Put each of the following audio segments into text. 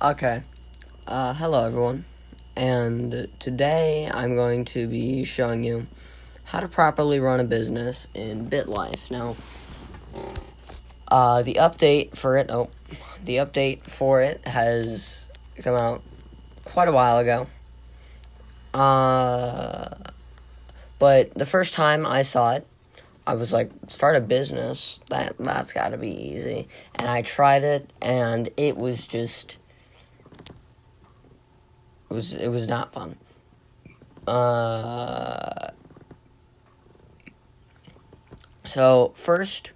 Okay. Hello everyone. And today I'm going to be showing you how to properly run a business in BitLife. Now, the update for it has come out quite a while ago. But the first time I saw it, I was like, start a business? That's gotta be easy. And I tried it, and it was just... It was not fun. So first,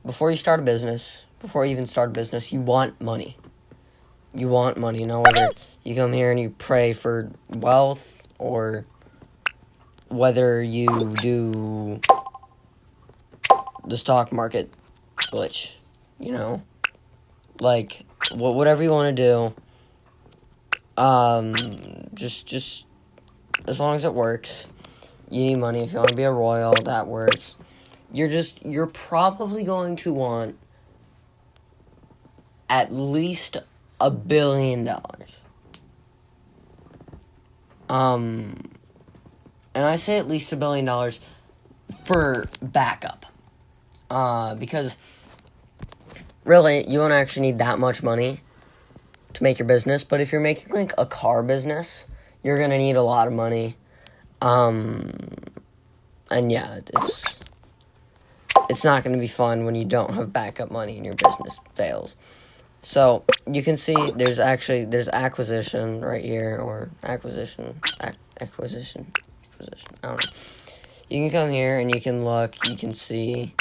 before you even start a business, you want money. You want money. Now, whether you come here and you pray for wealth, or whether you do the stock market glitch, like whatever you want to do. Just as long as it works. You need money. If you want to be a royal, that works. You're probably going to want at least $1 billion. And I say at least $1 billion for backup. Because really, you don't actually need that much money to make your business, but if you're making like a car business, you're gonna need a lot of money. And yeah, it's not gonna be fun when you don't have backup money and your business fails. So you can see there's acquisition right here, or acquisition. I don't know. You can come here and you can look. You can see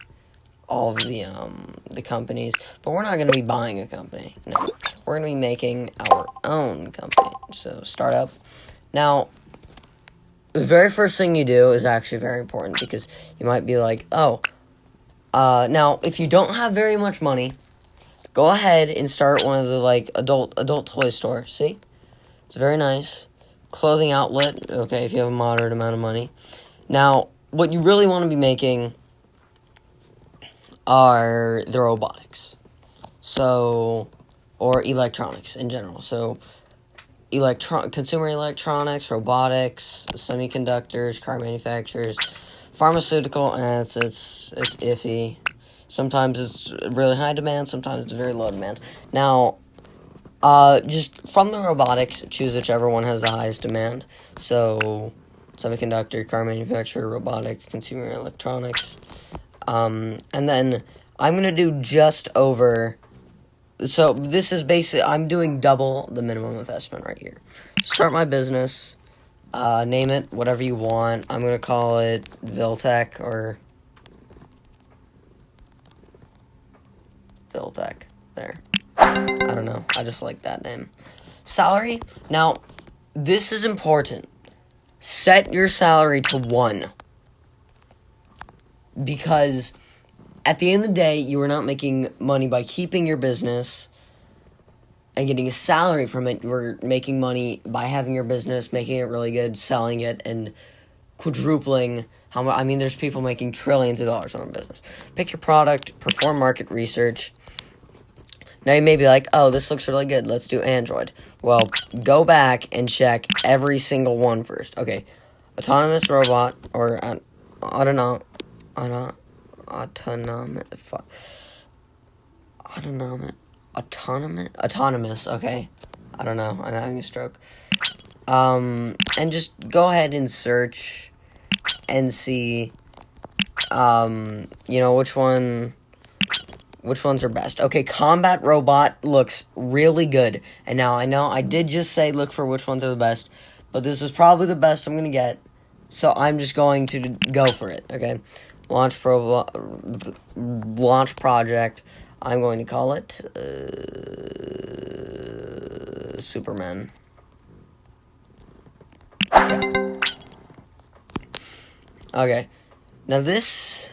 all of the companies, but we're not going to be buying a company. No, we're going to be making our own company. So startup. Now, the very first thing you do is actually very important, because you might be like, now if you don't have very much money, go ahead and start one of the adult toy store. See, it's very nice clothing outlet. Okay, if you have a moderate amount of money. Now, what you really want to be making are the robotics, or electronics in general. So, consumer electronics, robotics, semiconductors, car manufacturers, pharmaceutical, and it's iffy. Sometimes it's really high demand, sometimes it's very low demand. Now, just from the robotics, choose whichever one has the highest demand. So, semiconductor, car manufacturer, robotics, consumer electronics. And then I'm going to do just over, so this is basically, I'm doing double the minimum investment right here. Start my business, name it whatever you want. I'm going to call it Viltech, or Viltech, there. I don't know, I just like that name. Salary, now, this is important. Set your salary to 1. Because at the end of the day, you are not making money by keeping your business and getting a salary from it. You are making money by having your business, making it really good, selling it, and quadrupling how much. I mean, there's people making trillions of dollars on a business. Pick your product, perform market research. Now you may be like, oh, this looks really good. Let's do Android. Well, go back and check every single one first. Okay, autonomous robot, or autonomous, okay, I don't know, I'm having a stroke. And just go ahead and search and see, which ones are best. Okay, combat robot looks really good. And now, I know I did just say look for which ones are the best, but this is probably the best I'm gonna get. So I'm just going to go for it, okay? Launch project. I'm going to call it Superman. Okay. Now this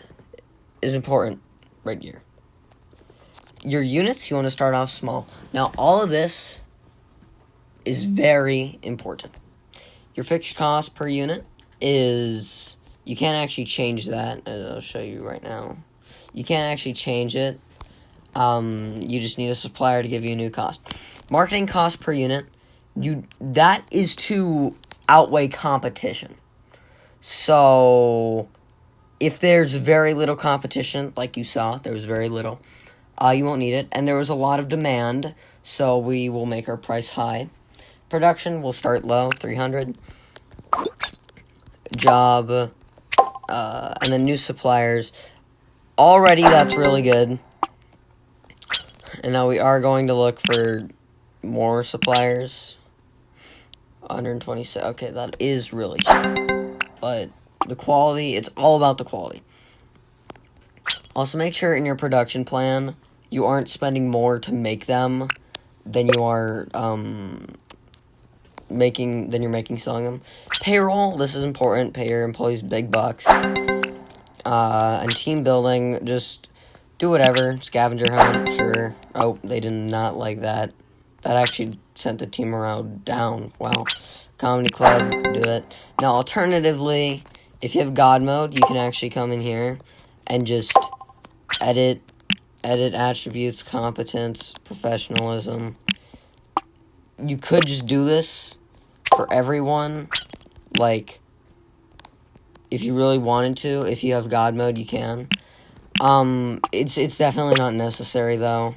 is important right here. Your units, you want to start off small. Now all of this is very important. Your fixed cost per unit is, you can't actually change that, as I'll show you right now. You can't actually change it. You just need a supplier to give you a new cost. marketing cost per unit, that is to outweigh competition. So, if there's very little competition, like you saw, there was very little, you won't need it. And there was a lot of demand, so we will make our price high. Production will start low, 300. Job, and then new suppliers. Already, that's really good. And now we are going to look for more suppliers. 126. Okay, that is really cheap. But the quality, it's all about the quality. Also, make sure in your production plan, you aren't spending more to make them than you are, you're making selling them. Payroll, this is important. Pay your employees big bucks. And team building, just do whatever. Scavenger hunt, sure. Oh, they did not like that. That actually sent the team morale down. Wow. Comedy club, do it. Now, alternatively, if you have God mode, you can actually come in here and just edit attributes, competence, professionalism. You could just do this for everyone, like, if you really wanted to. If you have God mode, you can. It's definitely not necessary, though.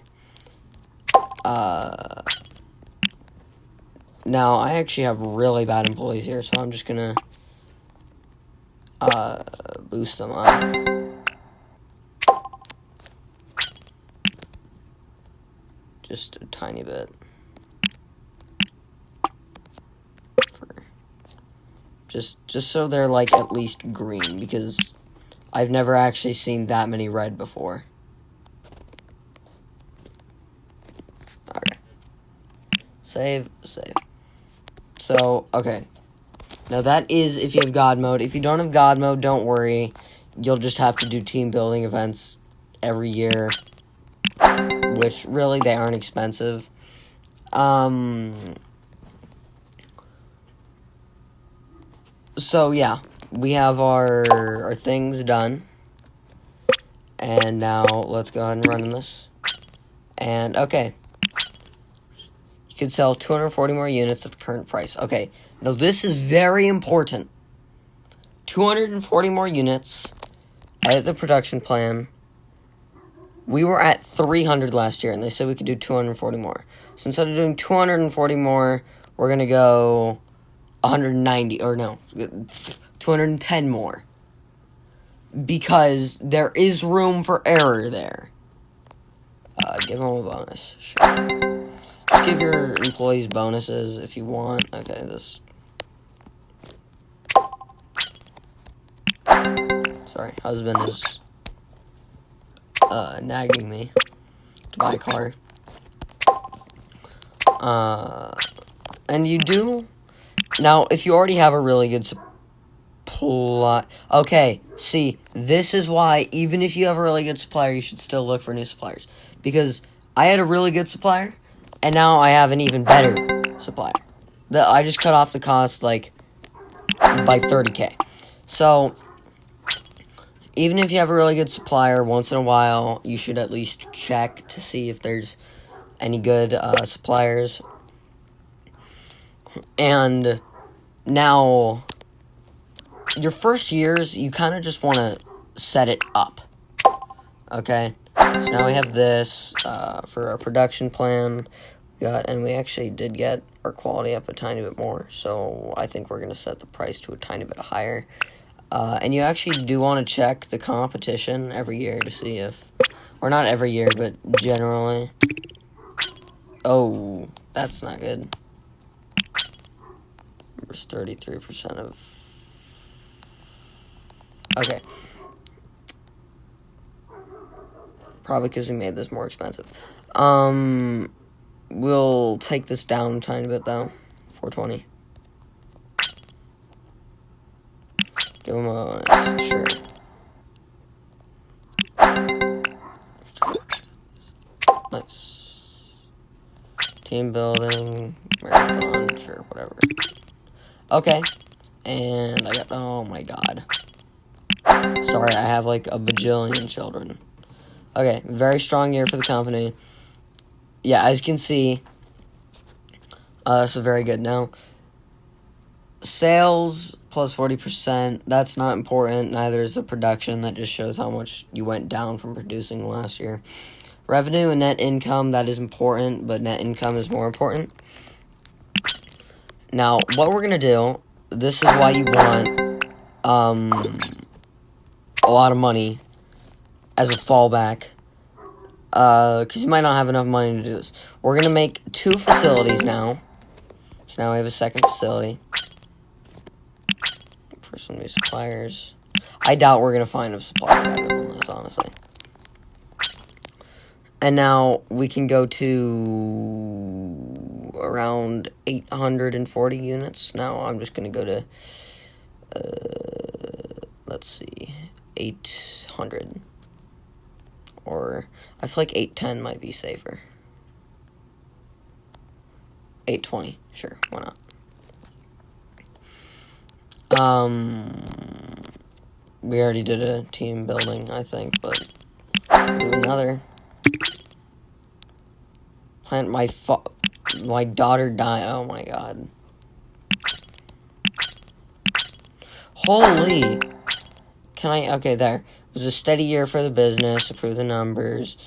Now, I actually have really bad employees here, so I'm just gonna, boost them up. Just a tiny bit. Just so they're, like, at least green, because I've never actually seen that many red before. Okay. Save. So, okay. Now, that is if you have God mode. If you don't have God mode, don't worry. You'll just have to do team building events every year, which, really, they aren't expensive. So, yeah, we have our things done. And now, let's go ahead and run this. And, okay. You could sell 240 more units at the current price. Okay, now this is very important. 240 more units. Edit the production plan. We were at 300 last year, and they said we could do 240 more. So instead of doing 240 more, we're going to go 190, or no, 210 more. Because there is room for error there. Give them a bonus. Sure. Just give your employees bonuses if you want. Okay, this... Sorry, husband is nagging me to buy a car. And you do... Now, if you already have a really good supply... Okay, see, this is why, even if you have a really good supplier, you should still look for new suppliers. Because I had a really good supplier, and now I have an even better supplier. I just cut off the cost, like, by 30K. So, even if you have a really good supplier, once in a while, you should at least check to see if there's any good suppliers. And now, your first years, you kind of just want to set it up. Okay? So now we have this for our production plan. And we actually did get our quality up a tiny bit more. So I think we're going to set the price to a tiny bit higher. And you actually do want to check the competition every year to see if... Or not every year, but generally. Oh, that's not good. There's 33% of... Okay. Probably because we made this more expensive. We'll take this down a tiny bit, though. 420. Give him a... Sure. Nice. Team building. Marathon. Sure, whatever. Okay. And I got... Oh, my God. Sorry, I have, like, a bajillion children. Okay, very strong year for the company. Yeah, as you can see, So very good. Now, sales plus 40%, that's not important. Neither is the production. That just shows how much you went down from producing last year. Revenue and net income, that is important, but net income is more important. Now, what we're going to do, this is why you want a lot of money as a fallback, because you might not have enough money to do this. We're going to make 2 facilities now. So now we have a second facility for some new suppliers. I doubt we're going to find a supplier better than this, honestly. And now we can go to around 840 units. Now I'm just going to go to, let's see, 800. Or I feel like 810 might be safer. 820, sure, why not? We already did a team building, I think, but do another. My daughter died. Oh my god. Holy. Okay, there. It was a steady year for the business. Approve the numbers.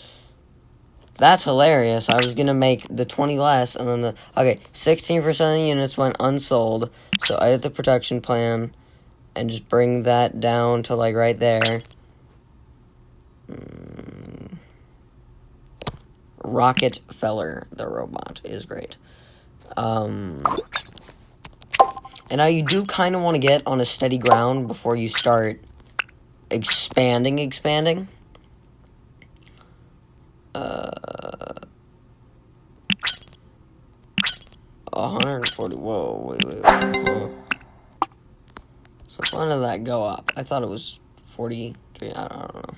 That's hilarious. I was gonna make the 20 less, and then 16% of the units went unsold. So edit the production plan, and just bring that down to, like, right there. Rockefeller, the robot, is great. And now you do kind of want to get on a steady ground before you start expanding. 140, whoa, wait. So when did that go up? I thought it was 43, I don't know.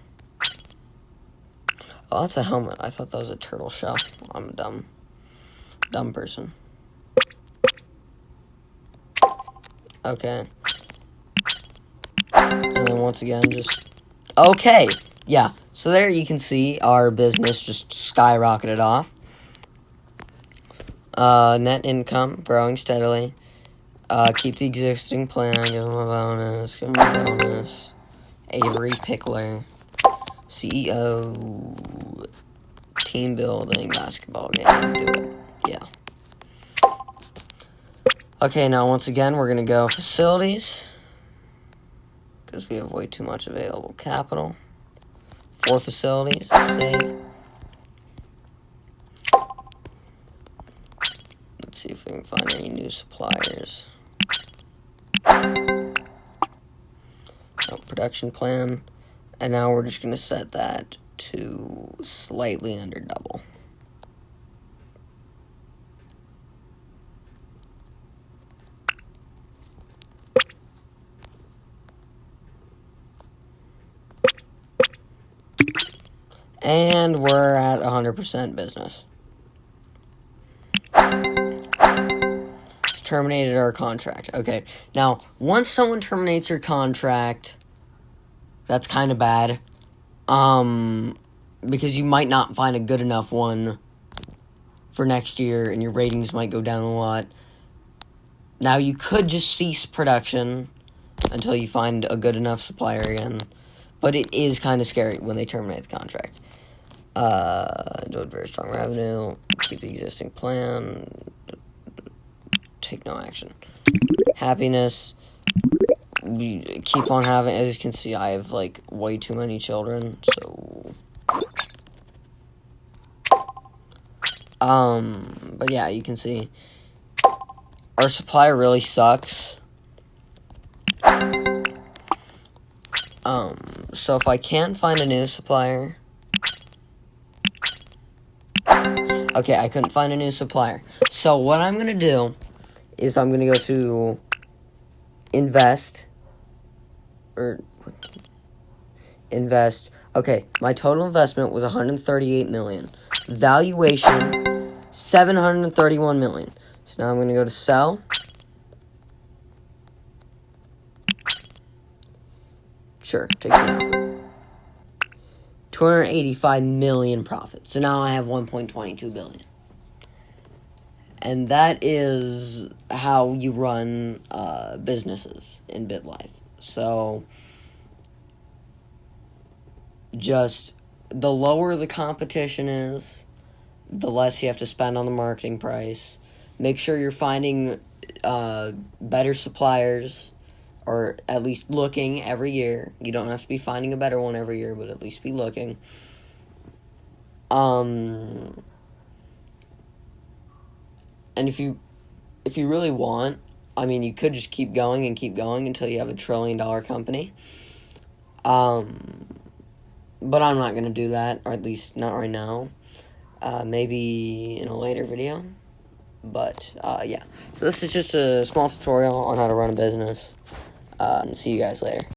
Oh, that's a helmet. I thought that was a turtle shell. I'm a dumb person. Okay. And then once again, just... Okay! Yeah, so there you can see our business just skyrocketed off. Net income, growing steadily. Keep the existing plan, give them a bonus, Avery Pickler. CEO, team building, basketball game, do it, yeah. Okay, now once again, we're going to go facilities, because we have way too much available capital. 4 facilities, save. Let's see if we can find any new suppliers. Production plan. And now we're just going to set that to slightly under double. And we're at 100% business. It's terminated our contract. Okay, now, once someone terminates your contract... That's kind of bad, because you might not find a good enough one for next year, and your ratings might go down a lot. Now, you could just cease production until you find a good enough supplier again, but it is kind of scary when they terminate the contract. Enjoyed very strong revenue, keep the existing plan, take no action. Happiness... We keep on having, as you can see, I have, like, way too many children, so... But yeah, you can see, our supplier really sucks. So if I can find a new supplier... Okay, I couldn't find a new supplier. So what I'm gonna do is I'm gonna go to invest... Okay, my total investment was $138 million. Valuation, $731 million. So now I'm going to go to sell. Sure, take the offer. $285 million profit. So now I have $1.22 billion. And that is how you run businesses in BitLife. So, just the lower the competition is, the less you have to spend on the marketing price. Make sure you're finding better suppliers, or at least looking every year. You don't have to be finding a better one every year, but at least be looking. And if you really want, I mean, you could just keep going until you have a $1 trillion company. But I'm not going to do that, or at least not right now. Maybe in a later video. But, yeah. So this is just a small tutorial on how to run a business. And see you guys later.